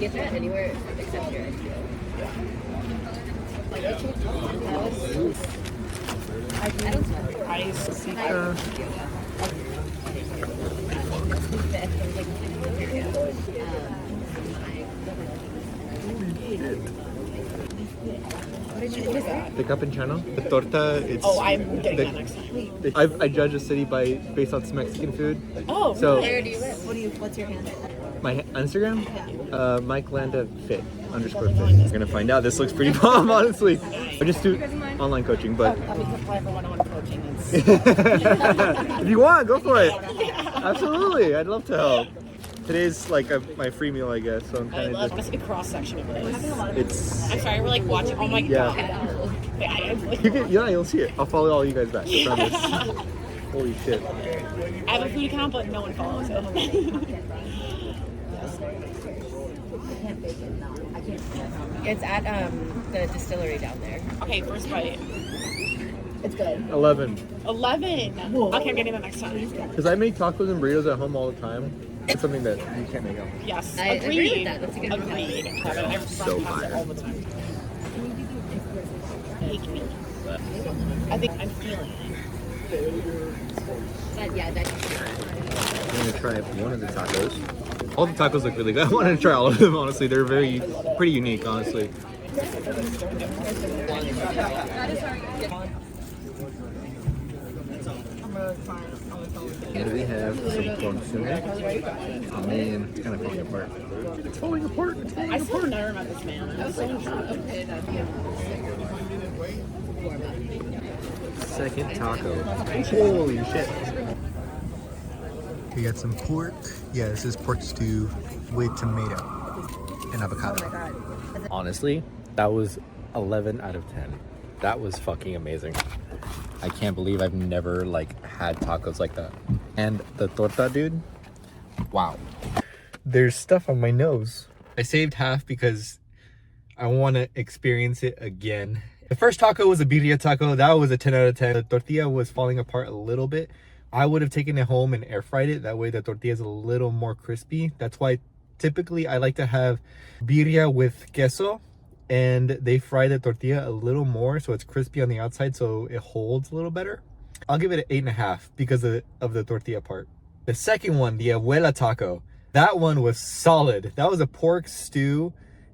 get that anywhere except here, I feel. I don't smell ice. The Capuchino, the torta. It's. Oh, I'm getting that next time. I judge a city based on its Mexican food. Oh, so Where do you live? What's your handle? My Instagram, Mike Landa Fit _fit. We're gonna find out. This looks pretty bomb, honestly. I just do online coaching, but Let me apply for one-on-one coaching. if you want, go for it. Absolutely, I'd love to help. Today's like my free meal, I guess. So I'm I kind love of to see a cross section of this. it's. I'm sorry, we're like watching. Oh my god. You'll see it. I'll follow all you guys back. I promise. Holy shit. I have a food account, but no one follows it. It's at the distillery down there. Okay, first bite. It's good. 11. 11. Okay, I'm getting that next time. Because I make tacos and burritos at home all the time. It's something that you can't make at home. Yes, I agreed. agree with that. That's a good Agreed. I So pasta all the time. Take me. I think I'm feeling it. Yeah, that's I'm gonna try one of the tacos. All the tacos look really good. I wanted to try all of them, honestly. They're pretty unique, honestly. Here we have some consume. Oh man, it's kind of falling apart. It's falling apart. It's falling I apart. still never met this man. I was so shocked. Second taco. Holy shit. We got some pork. Yeah, this is pork stew with tomato and avocado. Honestly, that was 11 out of 10. That was fucking amazing. I can't believe I've never had tacos like that. And the torta, dude. Wow. There's stuff on my nose. I saved half because I want to experience it again. The first taco was a birria taco. That was a 10 out of 10. The tortilla was falling apart a little bit. I would have taken it home and air fried it. That way the tortilla is a little more crispy. That's why typically I like to have birria with queso, and they fry the tortilla a little more so it's crispy on the outside so it holds a little better. I'll give it an 8.5 because of the tortilla part. The second one, the abuela taco, that one was solid. That was a pork stew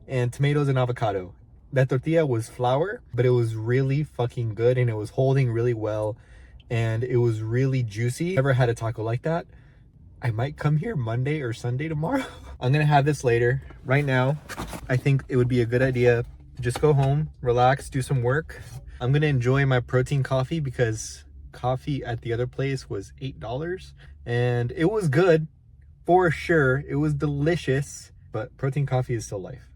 and tomatoes and avocado. That tortilla was flour, but it was really fucking good and it was holding really well and it was really juicy. Never had a taco like that. I might come here Monday or Sunday tomorrow. I'm gonna have this later. Right now, I think it would be a good idea to just go home, relax, do some work. I'm gonna enjoy my protein coffee because coffee at the other place was $8 and it was good for sure. It was delicious, but protein coffee is still life.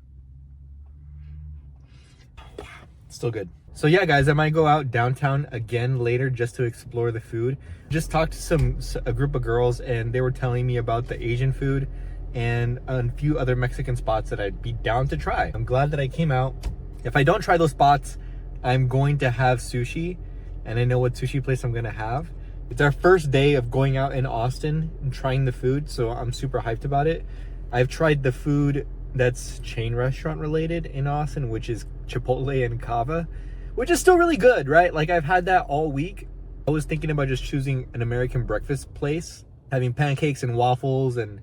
Still good. So yeah, guys, I might go out downtown again later just to explore the food. Just talked to a group of girls and they were telling me about the Asian food and a few other Mexican spots that I'd be down to try. I'm glad that I came out. If I don't try those spots, I'm going to have sushi, and I know what sushi place I'm gonna have. It's our first day of going out in Austin and trying the food, so I'm super hyped about it. I've tried the food that's chain restaurant related in Austin, which is Chipotle and Cava, which is still really good, right? Like, I've had that all week. I was thinking about just choosing an American breakfast place, having pancakes and waffles and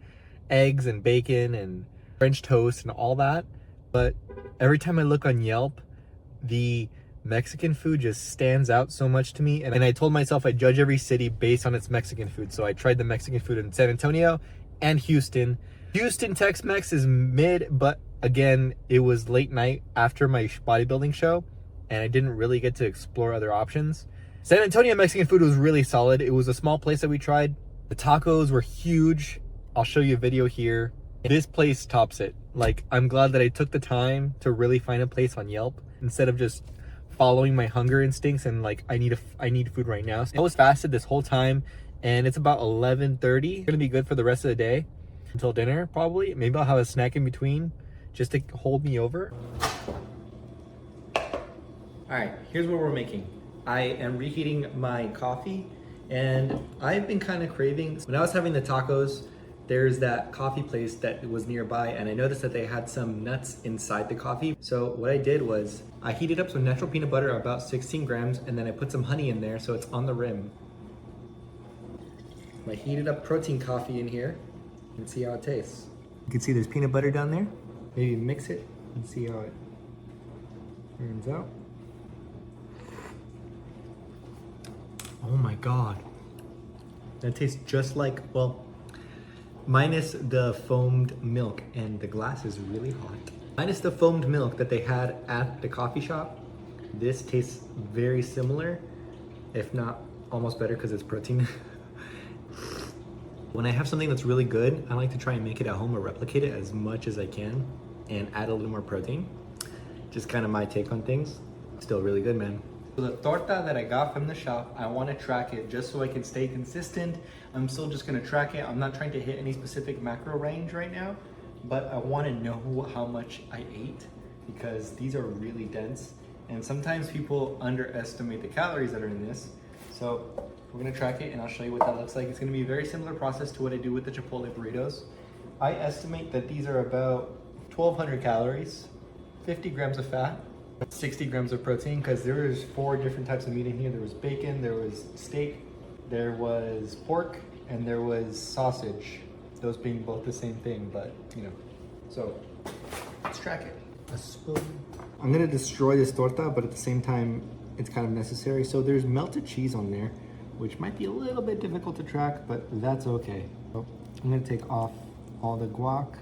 eggs and bacon and French toast and all that. But every time I look on Yelp, the Mexican food just stands out so much to me. And I told myself I judge every city based on its Mexican food. So I tried the Mexican food in San Antonio and Houston. Houston Tex-Mex is mid, but again, it was late night after my bodybuilding show and I didn't really get to explore other options. San Antonio Mexican food was really solid. It was a small place that we tried. The tacos were huge. I'll show you a video here. This place tops it. Like, I'm glad that I took the time to really find a place on Yelp instead of just following my hunger instincts and like, I need food right now. So I was fasted this whole time and it's about 11:30. It's gonna be good for the rest of the day until dinner probably. Maybe I'll have a snack in between just to hold me over. All right, here's what we're making. I am reheating my coffee and I've been kind of craving, when I was having the tacos, there's that coffee place that was nearby, and I noticed that they had some nuts inside the coffee. So what I did was I heated up some natural peanut butter, about 16 grams, and then I put some honey in there so it's on the rim. My heated up protein coffee in here, and see how it tastes. You can see there's peanut butter down there. Maybe mix it and see how it turns out. Oh my God. That tastes just like, well, minus the foamed milk, and the glass is really hot. Minus the foamed milk that they had at the coffee shop, this tastes very similar, if not almost better because it's protein. When I have something that's really good, I like to try and make it at home or replicate it as much as I can and add a little more protein. Just kind of my take on things. Still really good, man. So the torta that I got from the shop, I want to track it just so I can stay consistent. I'm still just going to track it. I'm not trying to hit any specific macro range right now, but I want to know how much I ate because these are really dense. And sometimes people underestimate the calories that are in this. So we're going to track it and I'll show you what that looks like. It's going to be a very similar process to what I do with the Chipotle burritos. I estimate that these are about 1,200 calories, 50 grams of fat, 60 grams of protein, because there was 4 different types of meat in here. There was bacon, there was steak, there was pork, and there was sausage. Those being both the same thing, but you know. So let's track it. A spoon. I'm gonna destroy this torta, but at the same time, it's kind of necessary. So there's melted cheese on there, which might be a little bit difficult to track, but that's okay. So I'm gonna take off all the guac.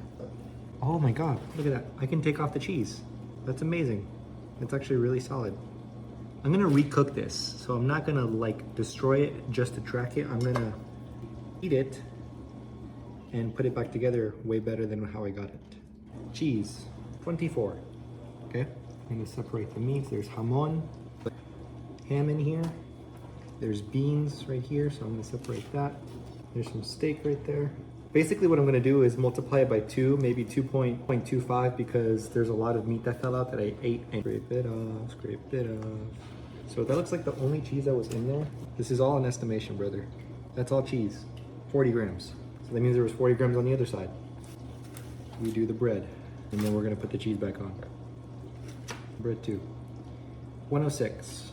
Oh my God, look at that. I can take off the cheese. That's amazing. It's actually really solid. I'm gonna recook this, so I'm not gonna like destroy it just to track it. I'm gonna eat it and put it back together way better than how I got it. Cheese, 24, okay? I'm gonna separate the meats. There's jamon, ham in here. There's beans right here, so I'm gonna separate that. There's some steak right there. Basically what I'm gonna do is multiply it by 2, maybe 2.25, because there's a lot of meat that fell out that I ate. And scrape it off, scrape it off. So that looks like the only cheese that was in there. This is all an estimation, brother. That's all cheese, 40 grams. So that means there was 40 grams on the other side. We do the bread, and then we're gonna put the cheese back on. Bread 2, 106,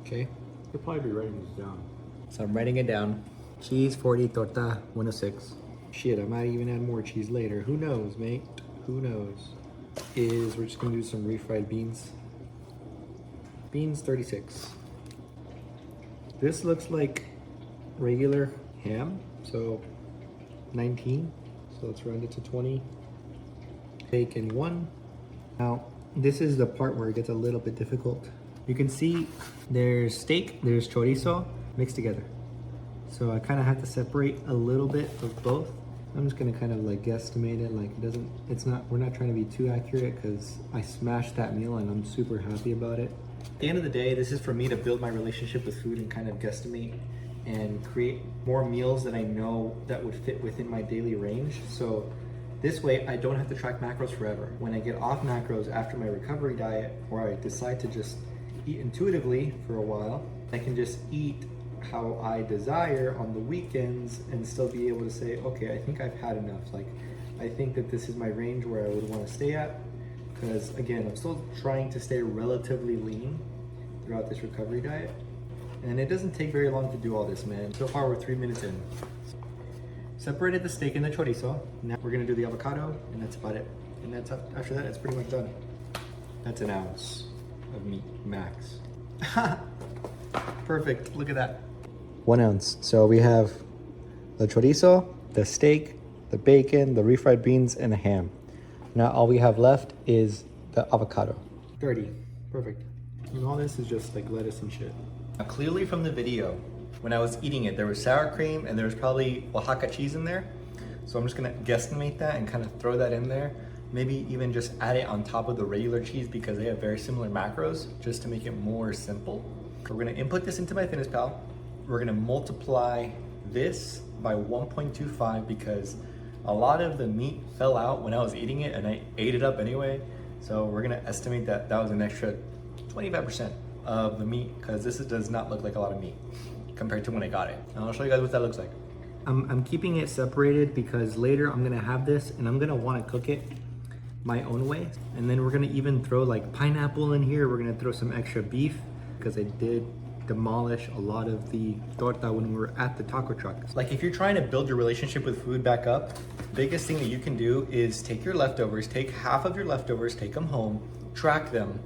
okay? You'll probably be writing this down. So I'm writing it down. Cheese 40, torta 106. Shit, I might even add more cheese later. Who knows, mate? Who knows? We're just gonna do some refried beans. Beans 36. This looks like regular ham, so 19. So let's round it to 20. Bacon 1. Now, this is the part where it gets a little bit difficult. You can see there's steak, there's chorizo mixed together. So I kind of have to separate a little bit of both. I'm just gonna kind of like guesstimate it, like we're not trying to be too accurate because I smashed that meal and I'm super happy about it. At the end of the day, this is for me to build my relationship with food and kind of guesstimate and create more meals that I know that would fit within my daily range. So this way I don't have to track macros forever. When I get off macros after my recovery diet, or I decide to just eat intuitively for a while, I can just eat how I desire on the weekends and still be able to say, okay, I think I've had enough. Like, I think that this is my range where I would want to stay at. Because again, I'm still trying to stay relatively lean throughout this recovery diet. And it doesn't take very long to do all this, man. So far, we're 3 minutes in. Separated the steak and the chorizo. Now we're gonna do the avocado, and that's about it. And that's after that, it's pretty much done. That's an ounce of meat, max. Perfect, look at that. 1 ounce. So we have the chorizo, the steak, the bacon, the refried beans, and the ham. Now all we have left is the avocado. 30, perfect. And all this is just like lettuce and shit. Now clearly from the video, when I was eating it, there was sour cream and there was probably Oaxaca cheese in there. So I'm just gonna guesstimate that and kind of throw that in there. Maybe even just add it on top of the regular cheese because they have very similar macros, just to make it more simple. So we're gonna input this into my MyFitnessPal. We're gonna multiply this by 1.25 because a lot of the meat fell out when I was eating it and I ate it up anyway. So we're gonna estimate that that was an extra 25% of the meat because this does not look like a lot of meat compared to when I got it. And I'll show you guys what that looks like. I'm keeping it separated because later I'm gonna have this and I'm gonna want to cook it my own way. And then we're gonna even throw like pineapple in here. We're gonna throw some extra beef because I did demolish a lot of the torta when we were at the taco truck. Like if you're trying to build your relationship with food back up, biggest thing that you can do is take your leftovers, take half of your leftovers, take them home, track them,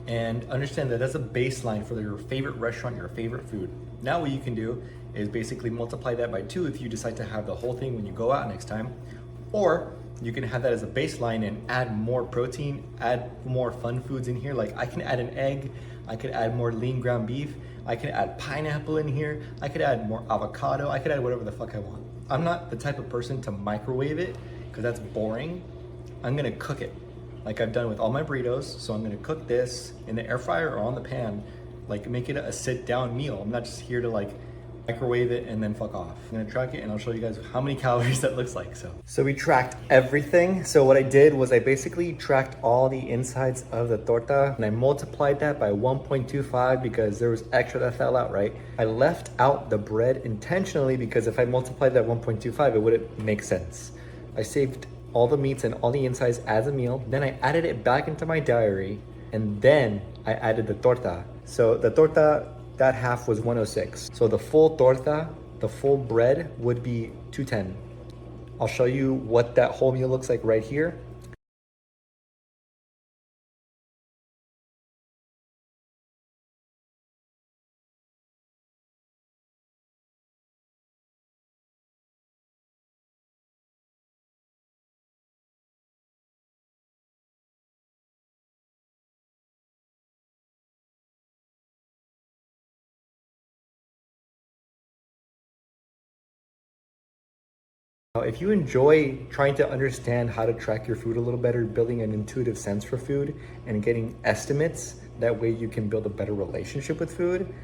and understand that that's a baseline for your favorite restaurant, your favorite food. Now what you can do is basically multiply that by 2 if you decide to have the whole thing when you go out next time, or you can have that as a baseline and add more protein, add more fun foods in here. Like I can add an egg, I could add more lean ground beef, I could add pineapple in here, I could add more avocado, I could add whatever the fuck I want. I'm not the type of person to microwave it because that's boring. I'm gonna cook it like I've done with all my burritos. So I'm gonna cook this in the air fryer or on the pan, like make it a sit down meal. I'm not just here to like microwave it and then fuck off. I'm gonna track it and I'll show you guys how many calories that looks like. So we tracked everything. So what I did was I basically tracked all the insides of the torta and I multiplied that by 1.25 because there was extra that fell out, right? I left out the bread intentionally because if I multiplied that 1.25, it wouldn't make sense. I saved all the meats and all the insides as a meal. Then I added it back into my diary and then I added the torta. So the torta, that half was 106. So the full torta, the full bread would be 210. I'll show you what that whole meal looks like right here. If you enjoy trying to understand how to track your food a little better, building an intuitive sense for food and getting estimates, that way you can build a better relationship with food,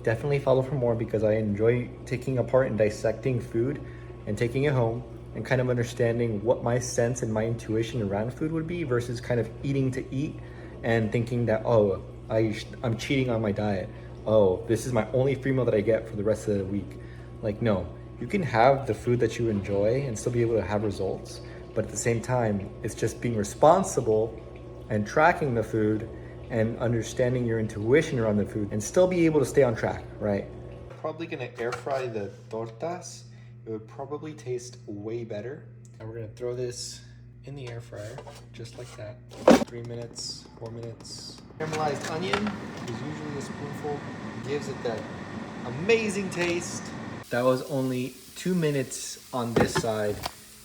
definitely follow for more because I enjoy taking apart and dissecting food and taking it home and kind of understanding what my sense and my intuition around food would be versus kind of eating to eat and thinking that, oh, I'm cheating on my diet. Oh, this is my only free meal that I get for the rest of the week. Like, no. You can have the food that you enjoy and still be able to have results, but at the same time, it's just being responsible and tracking the food and understanding your intuition around the food and still be able to stay on track, right? Probably gonna air fry the tortas. It would probably taste way better. And we're gonna throw this in the air fryer, just like that. 3 minutes, 4 minutes. Caramelized onion is usually a spoonful, gives it that amazing taste. That was only 2 minutes on this side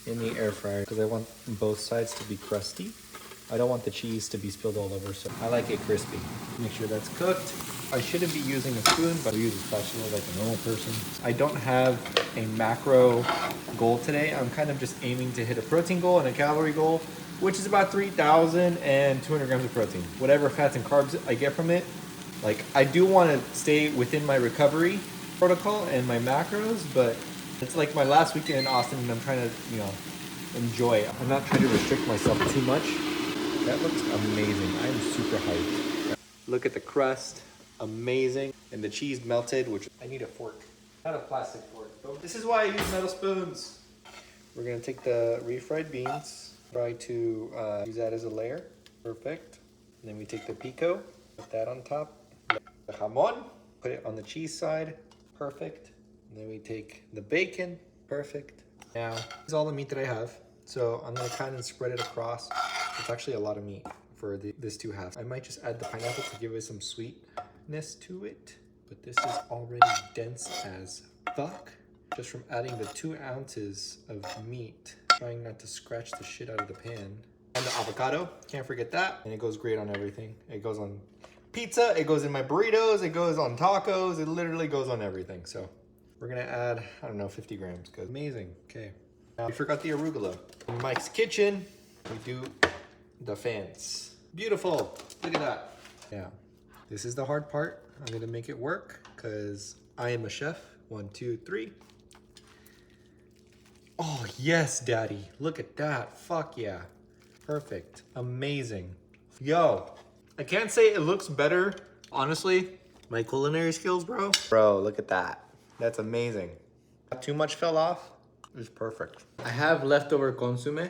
in the air fryer because I want both sides to be crusty. I don't want the cheese to be spilled all over, so I like it crispy. Make sure that's cooked. I shouldn't be using a spoon, but I'll use a spatula like a normal person. I don't have a macro goal today. I'm kind of just aiming to hit a protein goal and a calorie goal, which is about 3,200 grams of protein. Whatever fats and carbs I get from it, like I do want to stay within my recovery protocol and my macros, but it's like my last weekend in Austin and I'm trying to, enjoy it. I'm not trying to restrict myself too much. That looks amazing. I'm super hyped. Look at the crust, amazing. And the cheese melted, which I need a fork, not a plastic fork. This is why I use metal spoons. We're gonna take the refried beans, try to use that as a layer. Perfect. And then we take the pico, put that on top. The jamon, put it on the cheese side. Perfect. And then we take the bacon. Perfect. Now, this is all the meat that I have. So I'm gonna kind of spread it across. It's actually a lot of meat for this 2 halves. I might just add the pineapple to give it some sweetness to it. But this is already dense as fuck. Just from adding the 2 ounces of meat. Trying not to scratch the shit out of the pan. And the avocado, can't forget that. And it goes great on everything. It goes on pizza, it goes in my burritos, it goes on tacos, it literally goes on everything. So we're gonna add, I don't know, 50 grams, cause amazing, okay. Now we forgot the arugula. In Mike's kitchen, we do the fans. Beautiful, look at that. Yeah, this is the hard part. I'm gonna make it work, cause I am a chef. 1, 2, 3. Oh yes, daddy, look at that, fuck yeah. Perfect, amazing. Yo. I can't say it looks better, honestly. My culinary skills, bro. Bro, look at that. That's amazing. Too much fell off. is perfect. I have leftover consomme.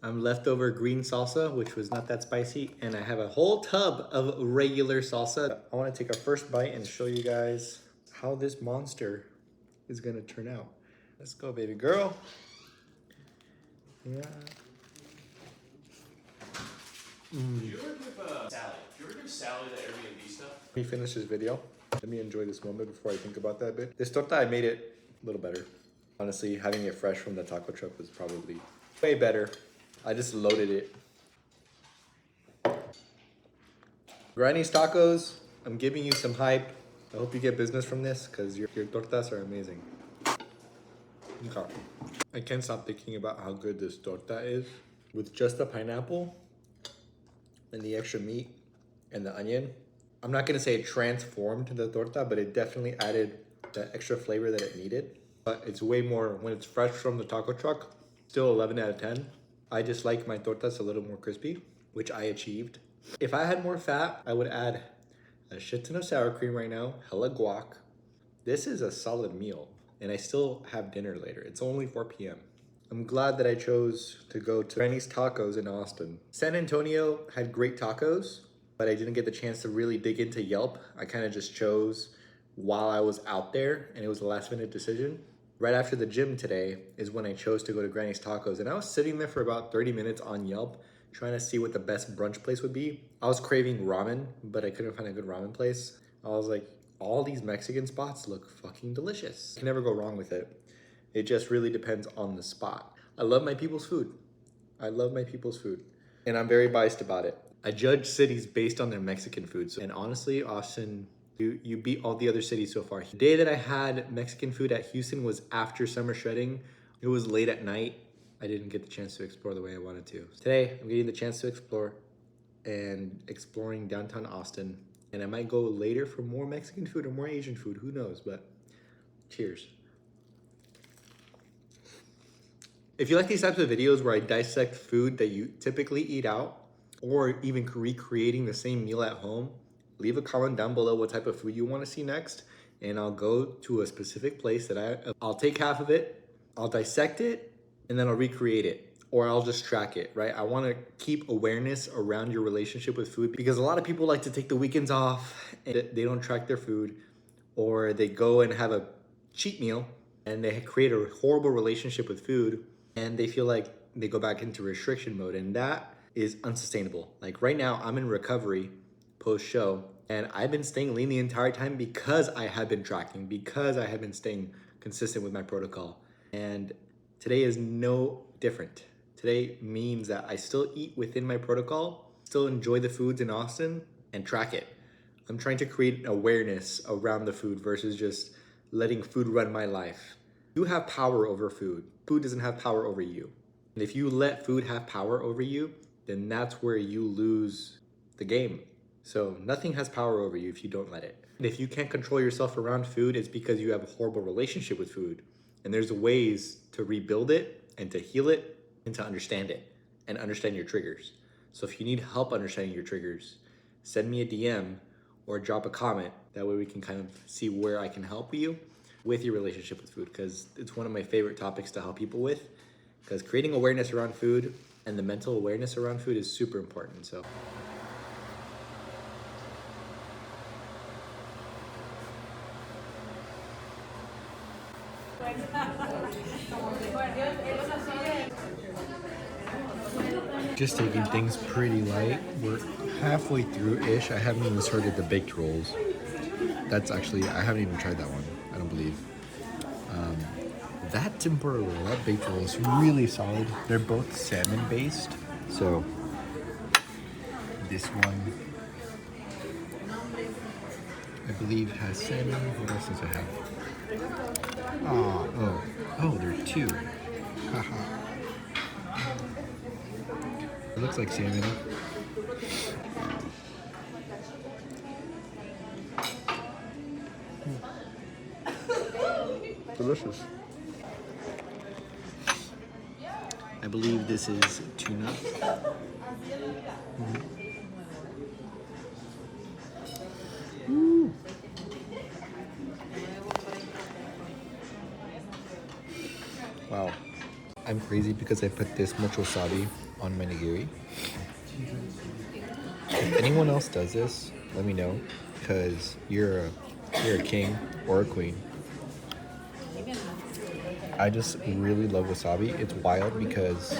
I'm leftover green salsa, which was not that spicy. And I have a whole tub of regular salsa. I want to take a first bite and show you guys how this monster is going to turn out. Let's go, baby girl. Yeah. Do you ever give Sally? Do you ever give Sally the Airbnb stuff? Let me finish this video. Let me enjoy this moment before I think about that bit. This torta, I made it a little better. Honestly, having it fresh from the taco truck was probably way better. I just loaded it. Granny's Tacos, I'm giving you some hype. I hope you get business from this because your tortas are amazing. Okay. I can't stop thinking about how good this torta is. With just the pineapple and the extra meat and the onion. I'm not gonna say it transformed the torta, but it definitely added the extra flavor that it needed. But it's way more, when it's fresh from the taco truck, still 11 out of 10. I just like my tortas a little more crispy, which I achieved. If I had more fat, I would add a shit ton of sour cream right now, hella guac. This is a solid meal, and I still have dinner later. It's only 4 p.m. I'm glad that I chose to go to Granny's Tacos in Austin. San Antonio had great tacos, but I didn't get the chance to really dig into Yelp. I kind of just chose while I was out there, and it was a last minute decision. Right after the gym today is when I chose to go to Granny's Tacos, and I was sitting there for about 30 minutes on Yelp trying to see what the best brunch place would be. I was craving ramen, but I couldn't find a good ramen place. I was like, all these Mexican spots look fucking delicious. You can never go wrong with it. It just really depends on the spot. I love my people's food. I love my people's food. And I'm very biased about it. I judge cities based on their Mexican food. And honestly, Austin, you beat all the other cities so far. The day that I had Mexican food at Houston was after summer shredding. It was late at night. I didn't get the chance to explore the way I wanted to. Today, I'm getting the chance to explore and exploring downtown Austin. And I might go later for more Mexican food or more Asian food, who knows, but cheers. If you like these types of videos where I dissect food that you typically eat out, or even recreating the same meal at home, leave a comment down below what type of food you want to see next, and I'll go to a specific place that I'll take half of it, I'll dissect it, and then I'll recreate it, or I'll just track it, right? I want to keep awareness around your relationship with food because a lot of people like to take the weekends off and they don't track their food, or they go and have a cheat meal and they create a horrible relationship with food and they feel like they go back into restriction mode, and that is unsustainable. Like right now, I'm in recovery post-show, and I've been staying lean the entire time because I have been tracking, because I have been staying consistent with my protocol. And today is no different. Today means that I still eat within my protocol, still enjoy the foods in Austin, and track it. I'm trying to create awareness around the food versus just letting food run my life. You have power over food. Food doesn't have power over you. And if you let food have power over you, then that's where you lose the game. So nothing has power over you if you don't let it. And if you can't control yourself around food, it's because you have a horrible relationship with food. And there's ways to rebuild it and to heal it and to understand it and understand your triggers. So if you need help understanding your triggers, send me a DM or drop a comment. That way we can kind of see where I can help you with your relationship with food, because it's one of my favorite topics to help people with, because creating awareness around food and the mental awareness around food is super important. So. Just taking things pretty light. We're halfway through-ish. I haven't even started the baked rolls. That's actually, I haven't even tried that one, I don't believe. That tempura roll, that baked roll is really solid. They're both salmon based. So this one, I believe has salmon. What else does it have? Oh, there are two. Haha. It looks like salmon. Delicious. I believe this is tuna. Wow. I'm crazy because I put this much wasabi on my nigiri. If anyone else does this, let me know, because you're a king or a queen. I just really love wasabi. It's wild because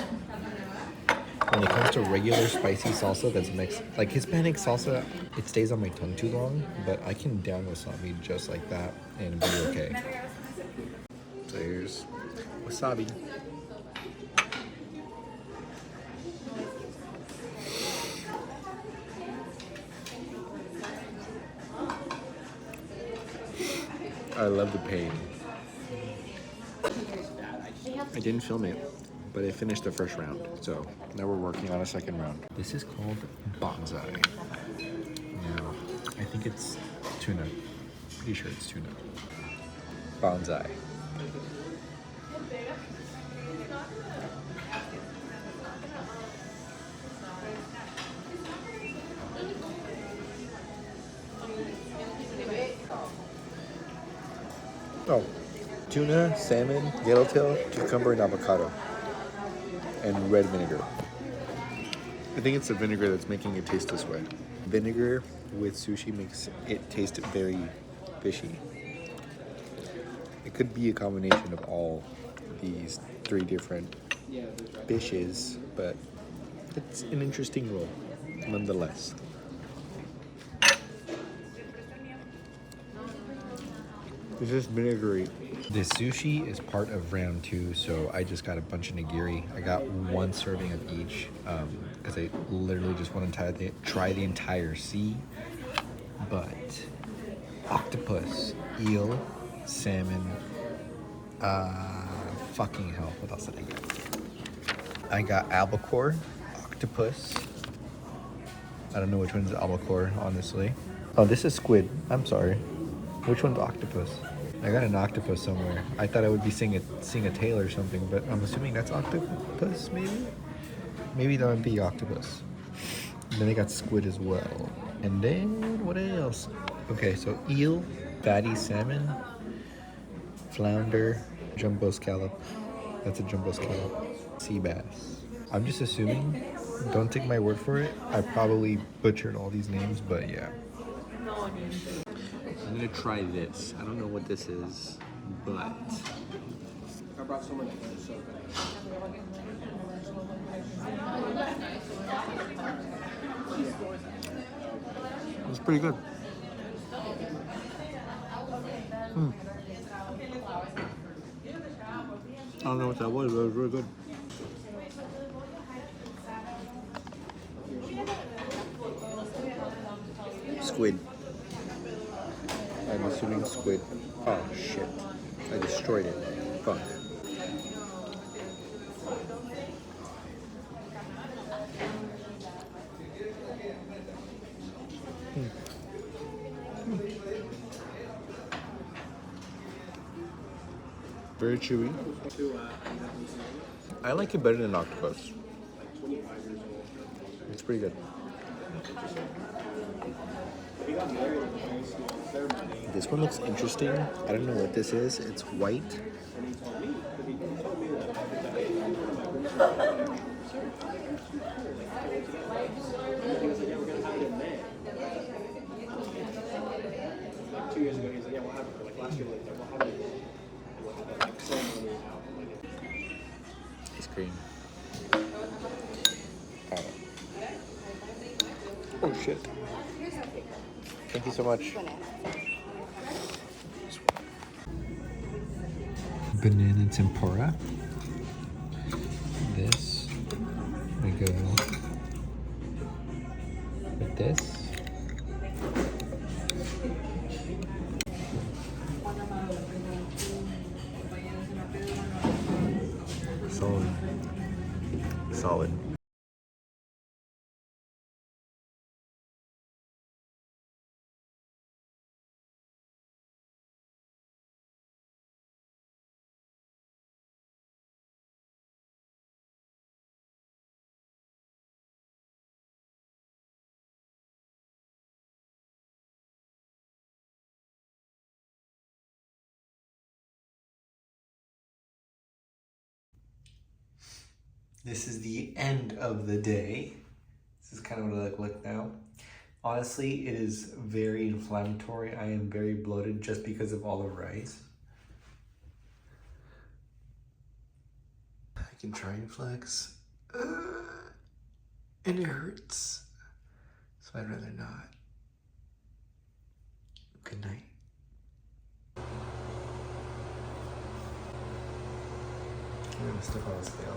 when it comes to regular spicy salsa that's mixed, like Hispanic salsa, it stays on my tongue too long, but I can down wasabi just like that and be okay. So here's wasabi. I love the pain. I didn't film it, but I finished the first round, so now we're working on a second round. This is called bonsai. Now, I think it's tuna. Pretty sure it's tuna. Bonsai. Oh, tuna, salmon, yellowtail, cucumber, and avocado. And red vinegar. I think it's the vinegar that's making it taste this way. Vinegar with sushi makes it taste very fishy. It could be a combination of all these 3 different fishes, but it's an interesting roll, nonetheless. It's just vinegary. This sushi is part of round 2, so I just got a bunch of nigiri. I got 1 serving of each because I literally just want to try the entire sea. But octopus, eel, salmon, fucking hell, what else did I get? I got albacore, octopus. I don't know which one's albacore, honestly. Oh, this is squid. I'm sorry. Which one's octopus? I got an octopus somewhere. I thought I would be seeing a tail or something, but I'm assuming that's octopus, maybe? Maybe that would be octopus. And then I got squid as well. And then, what else? Okay, so eel, fatty salmon, flounder, jumbo scallop. That's a jumbo scallop. Sea bass. I'm just assuming. Don't take my word for it. I probably butchered all these names, but yeah. I'm gonna try this. I don't know what this is, but I brought so much soda. it's pretty good. I don't know what that was, but it was really good. Squid. I'm assuming squid. Oh shit. I destroyed it. Fuck. Very chewy. I like it better than octopus. It's pretty good. This one looks interesting. I don't know what this is. It's white. Ice cream. Oh shit. Thank you so much. Banana tempura. This. We go with this. Solid. Solid. This is the end of the day. This is kind of what I look now. Honestly, it is very inflammatory. I am very bloated just because of all the rice. I can try and flex. And it hurts. So I'd rather not. Good night. I'm gonna step on the scale.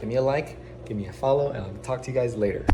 Give me a like, give me a follow, and I'll talk to you guys later.